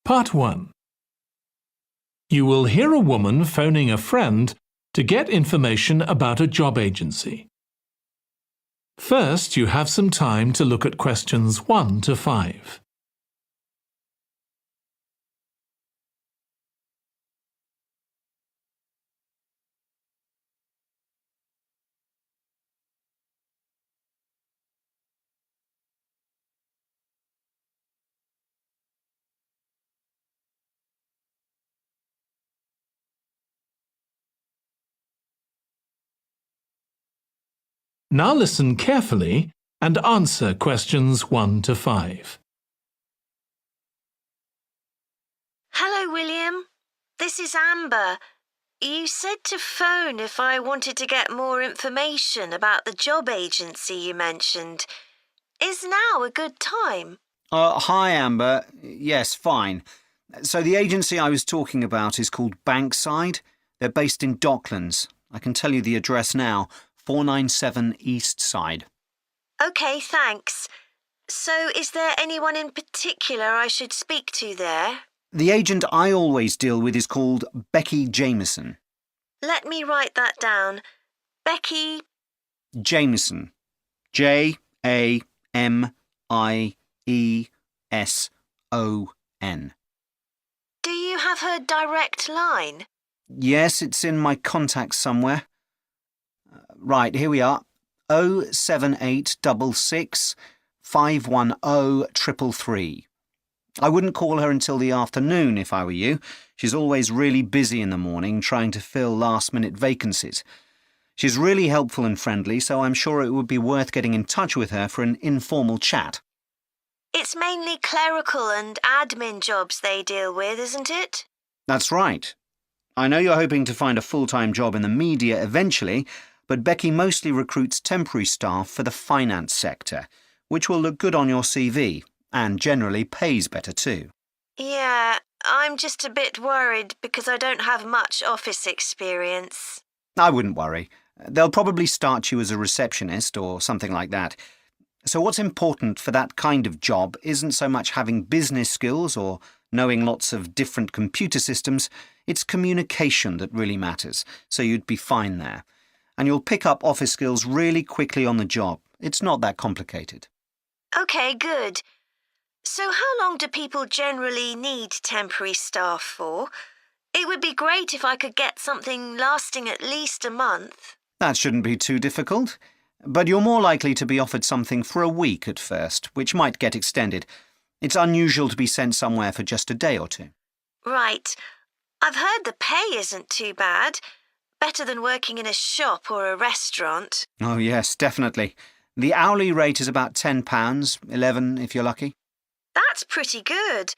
Part 1. You will hear a woman phoning a friend to get information about a job agency. First, you have some time to look at questions 1 to 5. Now listen carefully and answer questions 1 to 5. Hello, William. This is Amber. You said to phone if I wanted to get more information about the job agency you mentioned. Is now a good time? Hi, Amber. Yes, fine. So the agency I was talking about is called Bankside. They're based in Docklands. I can tell you the address now. 497 East Side. OK, thanks. So is there anyone in particular I should speak to there? The agent I always deal with is called Becky Jameson. Let me write that down. Becky Jameson. Jameson. Do you have her direct line? Yes, it's in my contacts somewhere. Right, here we are. 07866 510 333. I wouldn't call her until the afternoon if I were you. She's always really busy in the morning trying to fill last-minute vacancies. She's really helpful and friendly, so I'm sure it would be worth getting in touch with her for an informal chat. It's mainly clerical and admin jobs they deal with, isn't it? That's right. I know you're hoping to find a full-time job in the media eventually, but Becky mostly recruits temporary staff for the finance sector, which will look good on your CV and generally pays better too. Yeah, I'm just a bit worried because I don't have much office experience. I wouldn't worry. They'll probably start you as a receptionist or something like that. So what's important for that kind of job isn't so much having business skills or knowing lots of different computer systems. It's communication that really matters, so you'd be fine there. And you'll pick up office skills really quickly on the job. It's not that complicated. OK, good. So how long do people generally need temporary staff for? It would be great if I could get something lasting at least a month. That shouldn't be too difficult. But you're more likely to be offered something for a week at first, which might get extended. It's unusual to be sent somewhere for just a day or two. Right. I've heard the pay isn't too bad. Better than working in a shop or a restaurant. Oh, yes, definitely. The hourly rate is about £10, $11 if you're lucky. That's pretty good.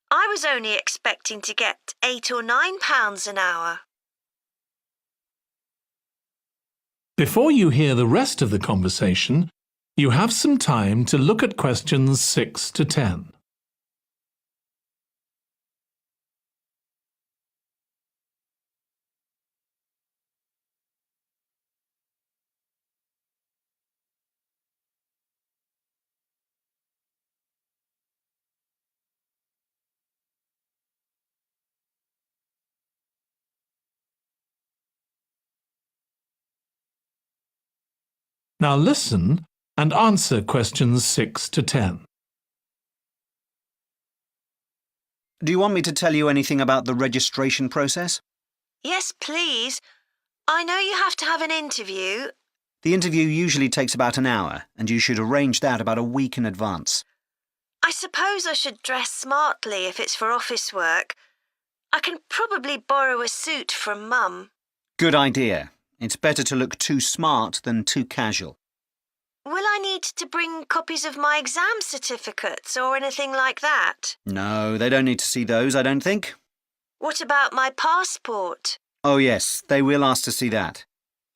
I was only expecting to get £8 or £9 an hour. Before you hear the rest of the conversation, you have some time to look at questions 6 to 10. Now listen and answer questions 6 to 10. Do you want me to tell you anything about the registration process? Yes, please. I know you have to have an interview. The interview usually takes about an hour, and you should arrange that about a week in advance. I suppose I should dress smartly if it's for office work. I can probably borrow a suit from Mum. Good idea. It's better to look too smart than too casual. Will I need to bring copies of my exam certificates or anything like that? No, they don't need to see those, I don't think. What about my passport? Oh, yes, they will ask to see that.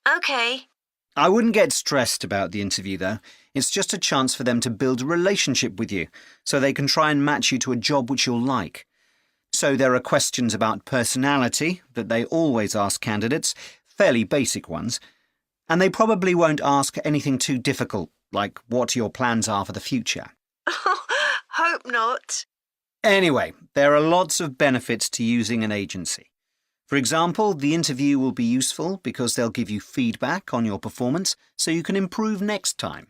OK. I wouldn't get stressed about the interview, though. It's just a chance for them to build a relationship with you, so they can try and match you to a job which you'll like. So there are questions about personality that they always ask candidates, fairly basic ones, and they probably won't ask anything too difficult, like what your plans are for the future. Hope not. Anyway, There are lots of benefits to using an agency. For example, the interview will be useful because they'll give you feedback on your performance so you can improve next time.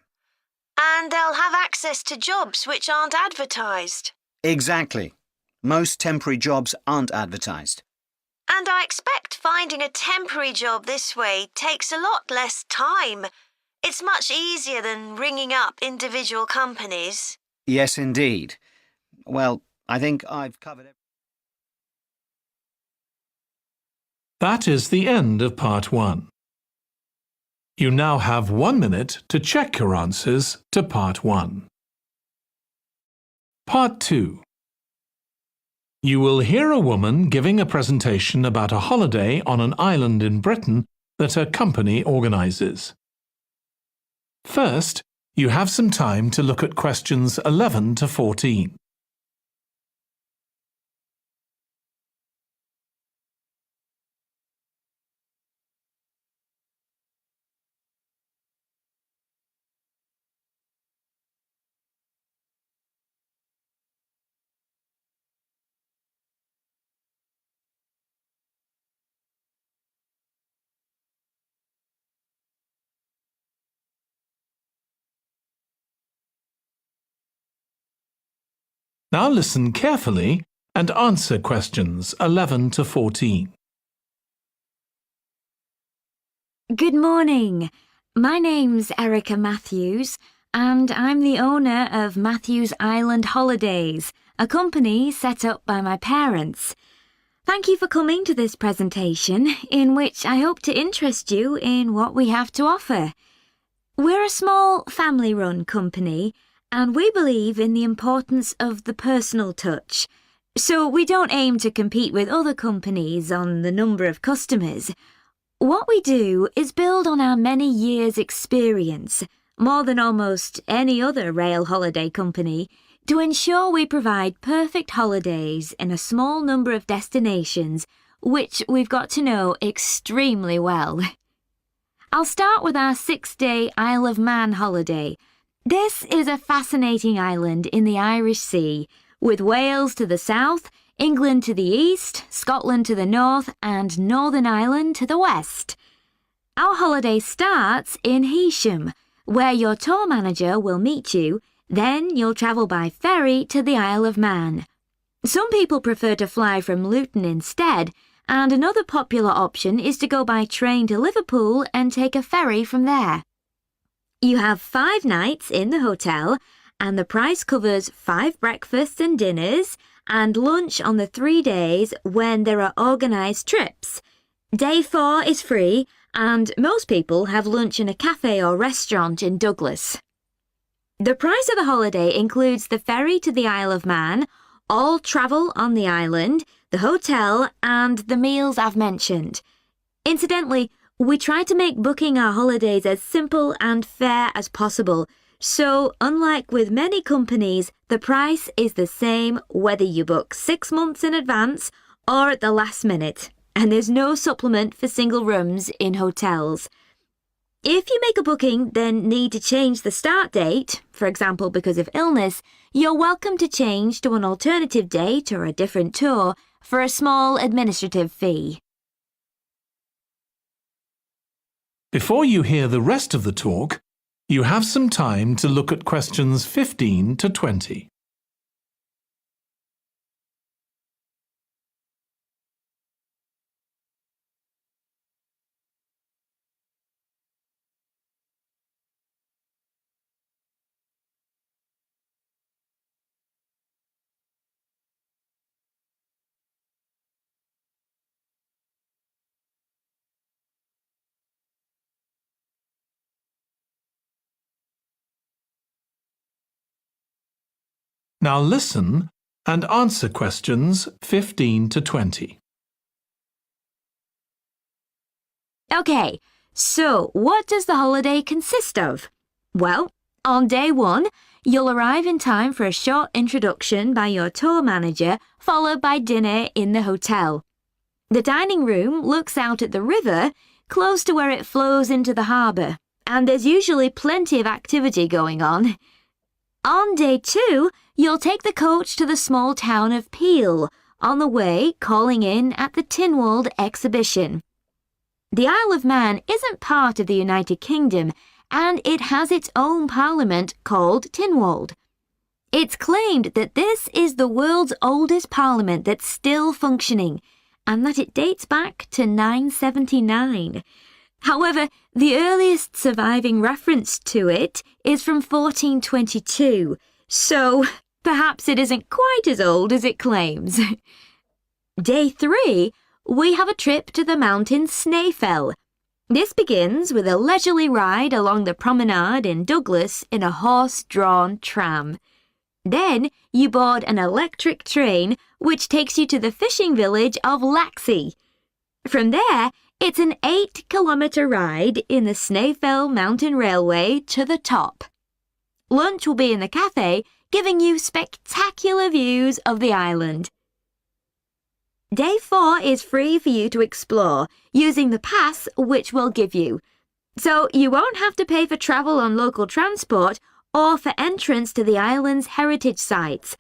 And they'll have access to jobs which aren't advertised. Exactly. Most temporary jobs aren't advertised. And I expect finding a temporary job this way takes a lot less time. It's much easier than ringing up individual companies. Yes, indeed. Well, I think I've covered it. That is the end of Part 1. You now have 1 minute to check your answers to Part 1. Part 2. You will hear a woman giving a presentation about a holiday on an island in Britain that her company organises. First, you have some time to look at questions 11 to 14. Now listen carefully and answer questions 11 to 14. Good morning. My name's Erica Matthews, and I'm the owner of Matthews Island Holidays, a company set up by my parents. Thank you for coming to this presentation, in which I hope to interest you in what we have to offer. We're a small family-run company, and we believe in the importance of the personal touch. So we don't aim to compete with other companies on the number of customers. What we do is build on our many years' experience, more than almost any other rail holiday company, to ensure we provide perfect holidays in a small number of destinations, which we've got to know extremely well. I'll start with our 6-day Isle of Man holiday. This is a fascinating island in the Irish Sea, with Wales to the south, England to the east, Scotland to the north, and Northern Ireland to the west. Our holiday starts in Heysham, where your tour manager will meet you. Then you'll travel by ferry to the Isle of Man. Some people prefer to fly from Luton instead, and another popular option is to go by train to Liverpool and take a ferry from there. You have 5 nights in the hotel, and the price covers 5 breakfasts and dinners and lunch on the 3 days when there are organised trips. Day 4 is free, and most people have lunch in a cafe or restaurant in Douglas. The price of the holiday includes the ferry to the Isle of Man, all travel on the island, the hotel, and the meals I've mentioned. Incidentally, we try to make booking our holidays as simple and fair as possible, so unlike with many companies, the price is the same whether you book 6 months in advance or at the last minute, and there's no supplement for single rooms in hotels. If you make a booking then need to change the start date, for example because of illness, you're welcome to change to an alternative date or a different tour for a small administrative fee. Before you hear the rest of the talk, you have some time to look at questions 15 to 20. Now listen and answer questions 15 to 20. Okay, so what does the holiday consist of? Well, on day 1, you'll arrive in time for a short introduction by your tour manager, followed by dinner in the hotel. The dining room looks out at the river, close to where it flows into the harbour, and there's usually plenty of activity going on. On day 2, you'll take the coach to the small town of Peel, on the way calling in at the Tynwald exhibition. The Isle of Man isn't part of the United Kingdom, and it has its own parliament called Tynwald. It's claimed that this is the world's oldest parliament that's still functioning, and that it dates back to 979. However, the earliest surviving reference to it is from 1422, so perhaps it isn't quite as old as it claims. Day 3, we have a trip to the mountain Snaefell. This begins with a leisurely ride along the promenade in Douglas in a horse-drawn tram. Then you board an electric train which takes you to the fishing village of Laxey. From there, it's an 8-kilometre ride in the Snaefell Mountain Railway to the top. Lunch will be in the cafe, giving you spectacular views of the island. Day 4 is free for you to explore, using the pass which we'll give you. So you won't have to pay for travel on local transport or for entrance to the island's heritage sites.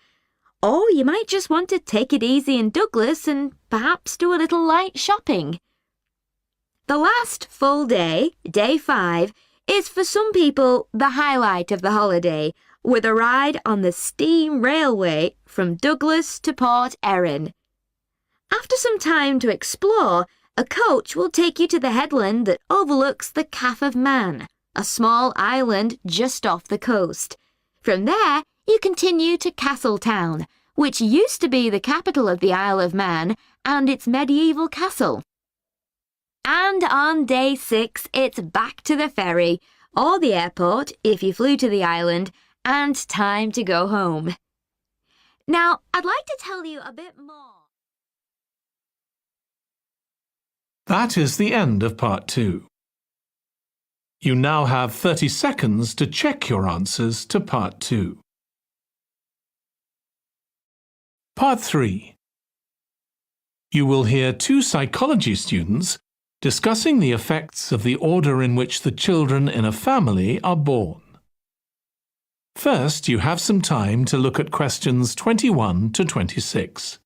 Or you might just want to take it easy in Douglas and perhaps do a little light shopping. The last full day, Day 5, is for some people the highlight of the holiday, with a ride on the steam railway from Douglas to Port Erin. After some time to explore, a coach will take you to the headland that overlooks the Calf of Man, a small island just off the coast. From there, you continue to Castletown, which used to be the capital of the Isle of Man and its medieval castle. And on Day 6, it's back to the ferry, or the airport if you flew to the island, and time to go home. Now, I'd like to tell you a bit more. That is the end of Part 2. You now have 30 seconds to check your answers to Part 2. Part 3. You will hear 2 psychology students discussing the effects of the order in which the children in a family are born. First, you have some time to look at questions 21 to 26.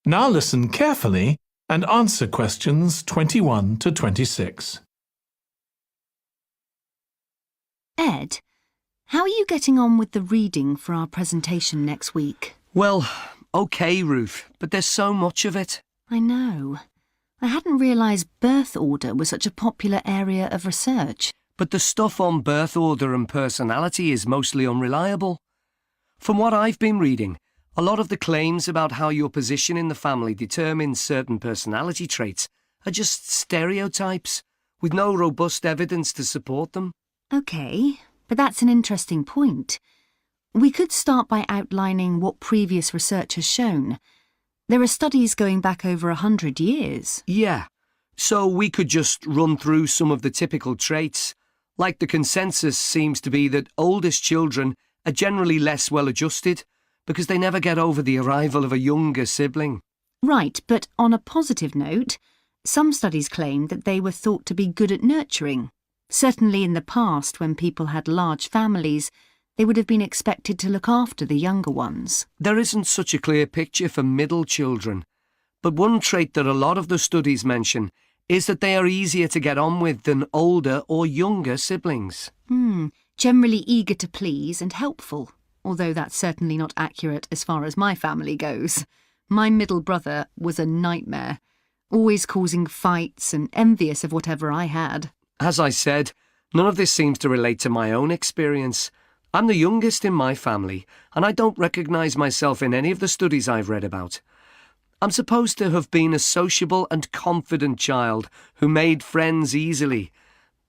Now listen carefully and answer questions 21 to 26. Ed, how are you getting on with the reading for our presentation next week? Well, OK, Ruth, but there's so much of it. I know. I hadn't realised birth order was such a popular area of research. But the stuff on birth order and personality is mostly unreliable. From what I've been reading, a lot of the claims about how your position in the family determines certain personality traits are just stereotypes, with no robust evidence to support them. OK, but that's an interesting point. We could start by outlining what previous research has shown. There are studies going back over 100 years. Yeah, so we could just run through some of the typical traits. Like the consensus seems to be that oldest children are generally less well-adjusted, because they never get over the arrival of a younger sibling. Right, but on a positive note, some studies claim that they were thought to be good at nurturing. Certainly in the past, when people had large families, they would have been expected to look after the younger ones. There isn't such a clear picture for middle children, but one trait that a lot of the studies mention is that they are easier to get on with than older or younger siblings. Generally eager to please and helpful. Although that's certainly not accurate as far as my family goes. My middle brother was a nightmare, always causing fights and envious of whatever I had. As I said, none of this seems to relate to my own experience. I'm the youngest in my family, and I don't recognise myself in any of the studies I've read about. I'm supposed to have been a sociable and confident child who made friends easily,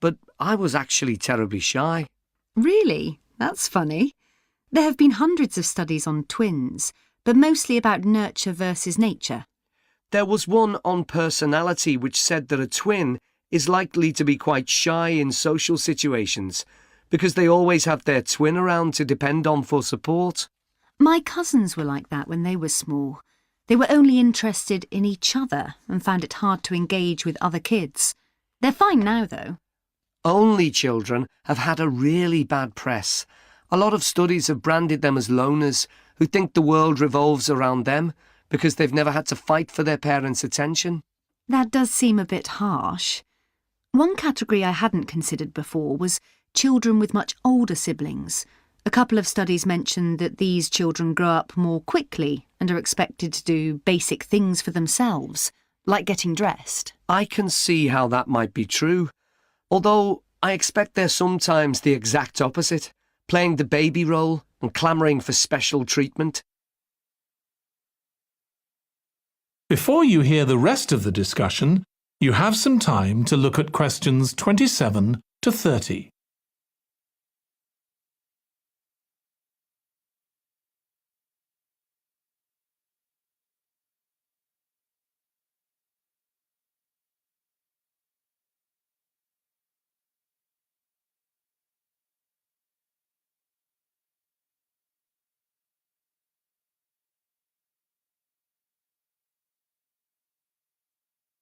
but I was actually terribly shy. Really? That's funny. There have been hundreds of studies on twins, but mostly about nurture versus nature. There was one on personality which said that a twin is likely to be quite shy in social situations because they always have their twin around to depend on for support. My cousins were like that when they were small. They were only interested in each other and found it hard to engage with other kids. They're fine now, though. Only children have had a really bad press. A lot of studies have branded them as loners who think the world revolves around them because they've never had to fight for their parents' attention. That does seem a bit harsh. One category I hadn't considered before was children with much older siblings. A couple of studies mentioned that these children grow up more quickly and are expected to do basic things for themselves, like getting dressed. I can see how that might be true, although I expect they're sometimes the exact opposite, playing the baby role and clamouring for special treatment. Before you hear the rest of the discussion, you have some time to look at questions 27 to 30.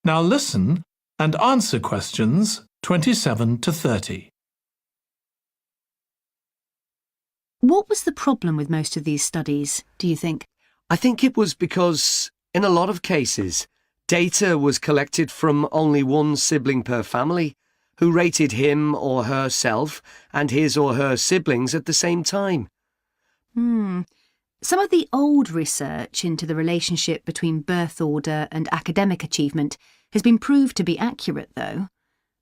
Now listen and answer questions 27 to 30. What was the problem with most of these studies, do you think? I think it was because, in a lot of cases, data was collected from only one sibling per family, who rated him or herself and his or her siblings at the same time. Some of the old research into the relationship between birth order and academic achievement has been proved to be accurate, though.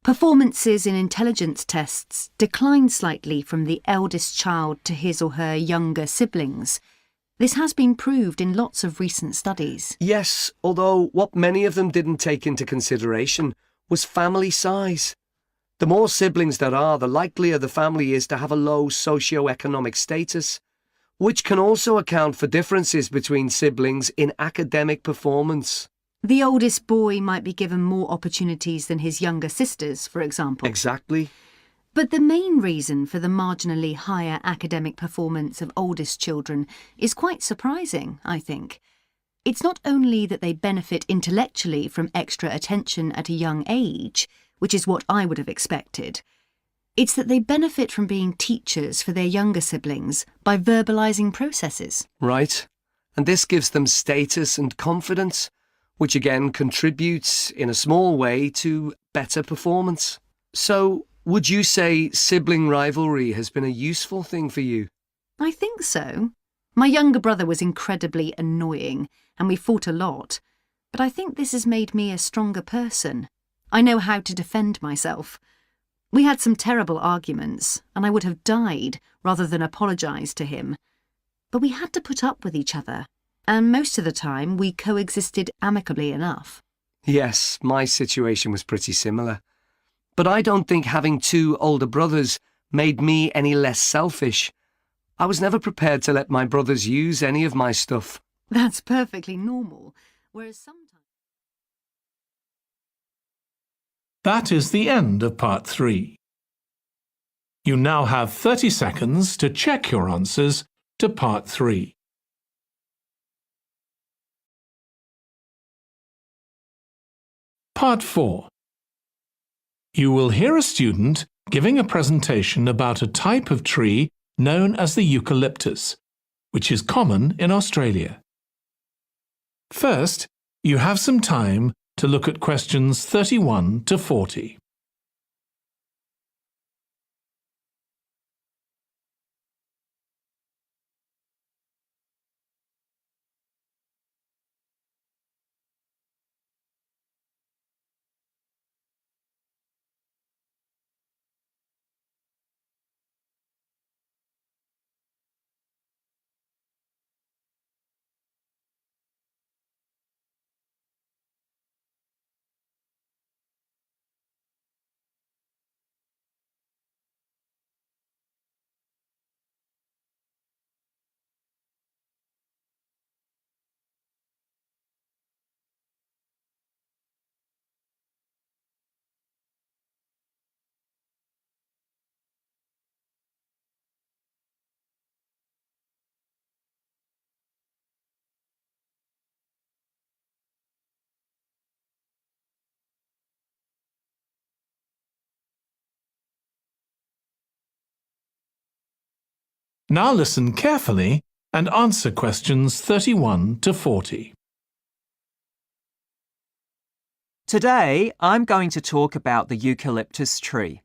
Performances in intelligence tests declined slightly from the eldest child to his or her younger siblings. This has been proved in lots of recent studies. Yes, although what many of them didn't take into consideration was family size. The more siblings there are, the likelier the family is to have a low socio-economic status, which can also account for differences between siblings in academic performance. The oldest boy might be given more opportunities than his younger sisters, for example. Exactly. But the main reason for the marginally higher academic performance of oldest children is quite surprising, I think. It's not only that they benefit intellectually from extra attention at a young age, which is what I would have expected. It's that they benefit from being teachers for their younger siblings by verbalising processes. Right. And this gives them status and confidence, which again contributes in a small way to better performance. So, would you say sibling rivalry has been a useful thing for you? I think so. My younger brother was incredibly annoying, and we fought a lot. But I think this has made me a stronger person. I know how to defend myself. We had some terrible arguments, and I would have died rather than apologise to him. But we had to put up with each other, and most of the time we coexisted amicably enough. Yes, my situation was pretty similar. But I don't think having two older brothers made me any less selfish. I was never prepared to let my brothers use any of my stuff. That's perfectly normal, whereas sometimes... That is the end of part 3. You now have 30 seconds to check your answers to part 3. Part 4. You will hear a student giving a presentation about a type of tree known as the Eucalyptus, which is common in Australia. First, you have some time to look at questions 31 to 40. Now listen carefully and answer questions 31 to 40. Today, I'm going to talk about the eucalyptus tree.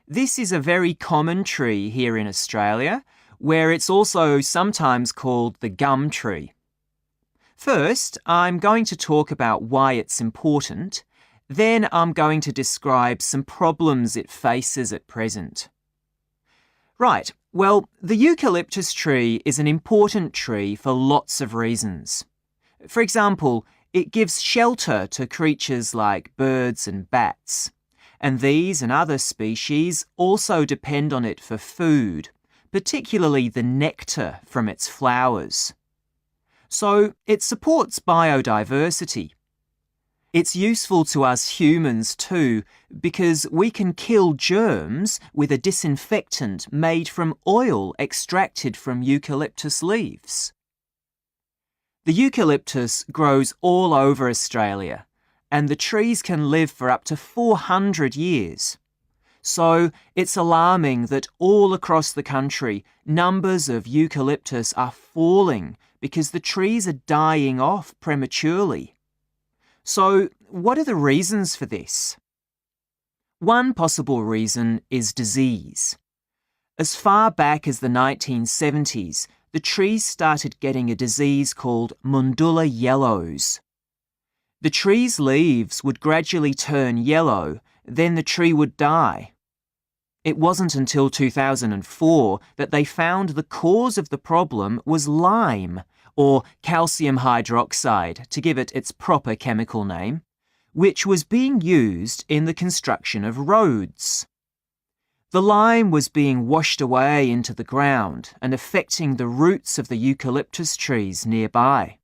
This is a very common tree here in Australia, where it's also sometimes called the gum tree. First, I'm going to talk about why it's important. Then I'm going to describe some problems it faces at present. Right, well, the eucalyptus tree is an important tree for lots of reasons. For example, it gives shelter to creatures like birds and bats, and these and other species also depend on it for food, particularly the nectar from its flowers. So it supports biodiversity. It's useful to us humans too, because we can kill germs with a disinfectant made from oil extracted from eucalyptus leaves. The eucalyptus grows all over Australia, and the trees can live for up to 400 years. So it's alarming that all across the country, numbers of eucalyptus are falling because the trees are dying off prematurely. So what are the reasons for this? One possible reason is disease. As far back as the 1970s, the trees started getting a disease called Mundula yellows. The tree's leaves would gradually turn yellow, then the tree would die. It wasn't until 2004 that they found the cause of the problem was lime, or calcium hydroxide, to give it its proper chemical name, which was being used in the construction of roads. The lime was being washed away into the ground and affecting the roots of the eucalyptus trees nearby.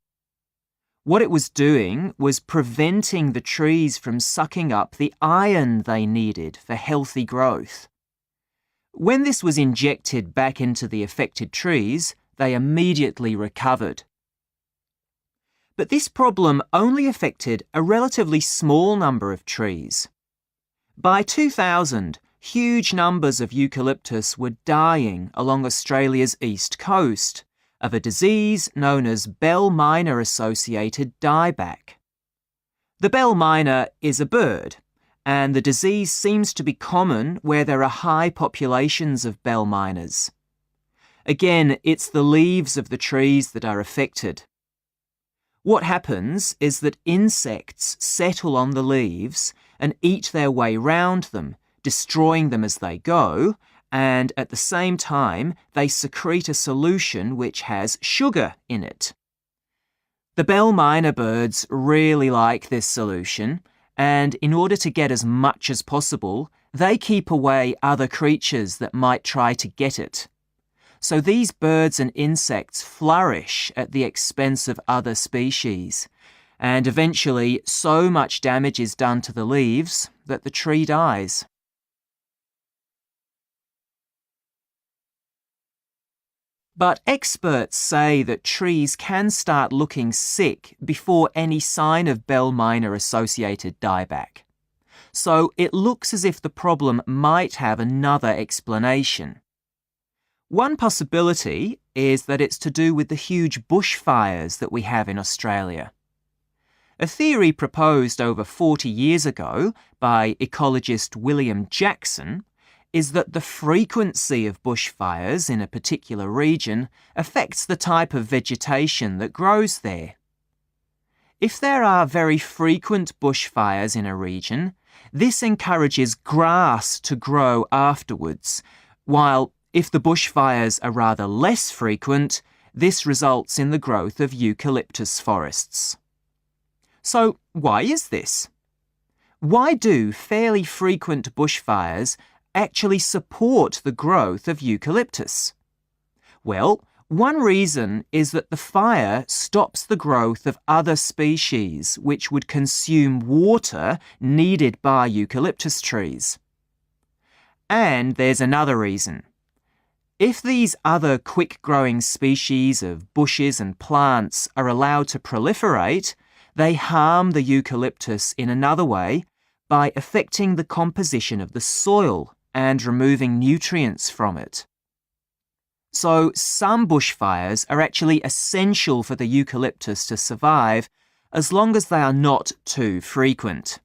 What it was doing was preventing the trees from sucking up the iron they needed for healthy growth. When this was injected back into the affected trees, they immediately recovered. But this problem only affected a relatively small number of trees. By 2000, huge numbers of eucalyptus were dying along Australia's east coast of a disease known as bell miner-associated dieback. The bell miner is a bird, and the disease seems to be common where there are high populations of bell miners. Again, it's the leaves of the trees that are affected. What happens is that insects settle on the leaves and eat their way round them, destroying them as they go, and at the same time they secrete a solution which has sugar in it. The bell miner birds really like this solution, and in order to get as much as possible, they keep away other creatures that might try to get it. So these birds and insects flourish at the expense of other species, and eventually so much damage is done to the leaves that the tree dies. But experts say that trees can start looking sick before any sign of bell miner-associated dieback. So it looks as if the problem might have another explanation. One possibility is that it's to do with the huge bushfires that we have in Australia. A theory proposed over 40 years ago by ecologist William Jackson is that the frequency of bushfires in a particular region affects the type of vegetation that grows there. If there are very frequent bushfires in a region, this encourages grass to grow afterwards, while if the bushfires are rather less frequent, this results in the growth of eucalyptus forests. So why is this? Why do fairly frequent bushfires actually support the growth of eucalyptus? Well, one reason is that the fire stops the growth of other species which would consume water needed by eucalyptus trees. And there's another reason. If these other quick-growing species of bushes and plants are allowed to proliferate, they harm the eucalyptus in another way by affecting the composition of the soil and removing nutrients from it. So some bushfires are actually essential for the eucalyptus to survive as long as they are not too frequent.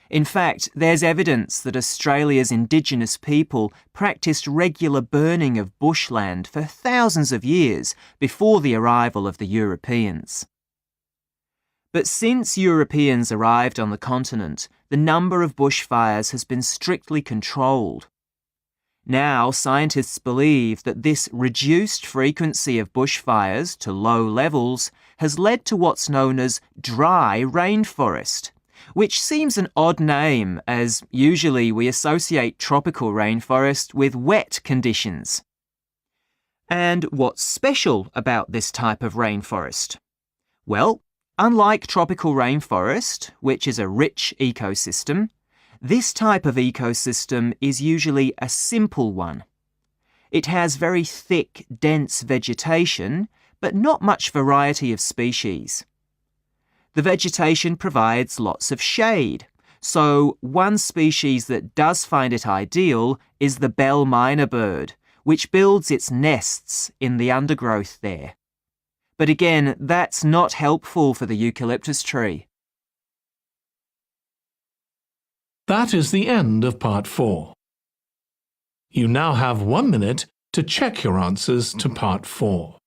In fact, there's evidence that Australia's Indigenous people practiced regular burning of bushland for thousands of years before the arrival of the Europeans. But since Europeans arrived on the continent, the number of bushfires has been strictly controlled. Now, scientists believe that this reduced frequency of bushfires to low levels has led to what's known as dry rainforest, which seems an odd name as usually we associate tropical rainforest with wet conditions. And what's special about this type of rainforest? Well, unlike tropical rainforest, which is a rich ecosystem, this type of ecosystem is usually a simple one. It has very thick, dense vegetation, but not much variety of species. The vegetation provides lots of shade, so one species that does find it ideal is the bell myna bird, which builds its nests in the undergrowth there. But again, that's not helpful for the eucalyptus tree. That is the end of part 4. You now have 1 minute to check your answers to part 4.